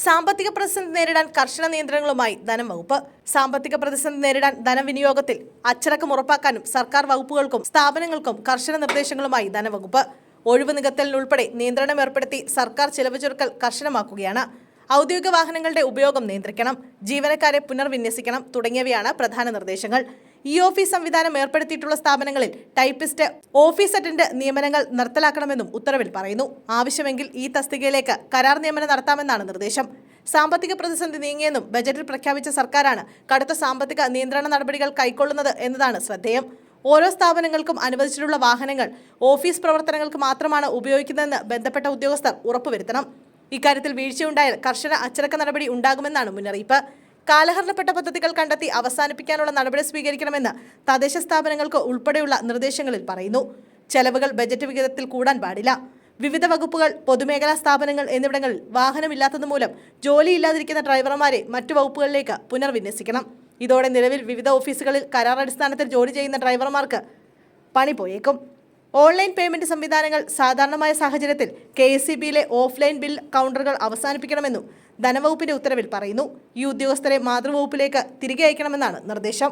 സാമ്പത്തിക പ്രതിസന്ധി നേരിടാൻ കർശന നിയന്ത്രണങ്ങളുമായി ധനം വകുപ്പ്. സാമ്പത്തിക പ്രതിസന്ധി നേരിടാൻ ധനവിനിയോഗത്തിൽ അച്ചടക്കം ഉറപ്പാക്കാനും സർക്കാർ വകുപ്പുകൾക്കും സ്ഥാപനങ്ങൾക്കും കർശന നിർദ്ദേശങ്ങളുമായി ധനവകുപ്പ്. ഒഴിവ് നികത്തലിനുൾപ്പെടെ നിയന്ത്രണം ഏർപ്പെടുത്തി സർക്കാർ ചെലവ് ചുരുക്കൽ കർശനമാക്കുകയാണ്. ഔദ്യോഗിക വാഹനങ്ങളുടെ ഉപയോഗം നിയന്ത്രിക്കണം, ജീവനക്കാരെ പുനർവിന്യസിക്കണം തുടങ്ങിയവയാണ് പ്രധാന നിർദ്ദേശങ്ങൾ. ഓഫീസ് സംവിധാനം ഏർപ്പെടുത്തിയിട്ടുള്ള സ്ഥാപനങ്ങളിൽ ടൈപ്പിസ്റ്റ്, ഓഫീസ് അറ്റൻഡന്റ് നിയമനങ്ങൾ നിർത്തലാക്കണമെന്നും ഉത്തരവിൽ പറയുന്നു. ആവശ്യമെങ്കിൽ ഈ തസ്തികയിലേക്ക് കരാർ നിയമനം നടത്താമെന്നാണ് നിർദ്ദേശം. സാമ്പത്തിക പ്രതിസന്ധി നീങ്ങിയെന്നും ബജറ്റിൽ പ്രഖ്യാപിച്ച സർക്കാരാണ് കടുത്ത സാമ്പത്തിക നിയന്ത്രണ നടപടികൾ കൈക്കൊള്ളുന്നത് എന്നതാണ് ശ്രദ്ധേയം. ഓരോ സ്ഥാപനങ്ങൾക്കും അനുവദിച്ചിട്ടുള്ള വാഹനങ്ങൾ ഓഫീസ് പ്രവർത്തനങ്ങൾക്ക് മാത്രമാണ് ഉപയോഗിക്കുന്നതെന്ന് ബന്ധപ്പെട്ട ഉദ്യോഗസ്ഥർ ഉറപ്പുവരുത്തണം. ഇക്കാര്യത്തിൽ വീഴ്ചയുണ്ടായാൽ കർശന അച്ചടക്ക നടപടി ഉണ്ടാകുമെന്നാണ് മുന്നറിയിപ്പ്. കാലഹരണപ്പെട്ട പദ്ധതികൾ കണ്ടെത്തി അവസാനിപ്പിക്കാനുള്ള നടപടി സ്വീകരിക്കണമെന്ന് തദ്ദേശ സ്ഥാപനങ്ങൾക്ക് ഉൾപ്പെടെയുള്ള നിർദ്ദേശങ്ങളിൽ പറയുന്നു. ചെലവുകൾ ബജറ്റ് വിഹിതത്തിൽ കൂടാൻ പാടില്ല. വിവിധ വകുപ്പുകൾ, പൊതുമേഖലാ സ്ഥാപനങ്ങൾ എന്നിവിടങ്ങളിൽ വാഹനമില്ലാത്തതുമൂലം ജോലിയില്ലാതിരിക്കുന്ന ഡ്രൈവർമാരെ മറ്റു വകുപ്പുകളിലേക്ക് പുനർവിന്യസിക്കണം. ഇതോടെ നിലവിൽ വിവിധ ഓഫീസുകളിൽ കരാർ അടിസ്ഥാനത്തിൽ ജോലി ചെയ്യുന്ന ഡ്രൈവർമാർക്ക് പണി പോയേക്കും. ഓൺലൈൻ പേയ്മെന്റ് സംവിധാനങ്ങൾ സാധാരണമായ സാഹചര്യത്തിൽ KSEBയിലെ ഓഫ്ലൈൻ ബിൽ കൗണ്ടറുകൾ അവസാനിപ്പിക്കണമെന്നും ധനവകുപ്പിന്റെ ഉത്തരവിൽ പറയുന്നു. ഈ ഉദ്യോഗസ്ഥരെ മാതൃവകുപ്പിലേക്ക് തിരികെ അയക്കണമെന്നാണ് നിർദ്ദേശം.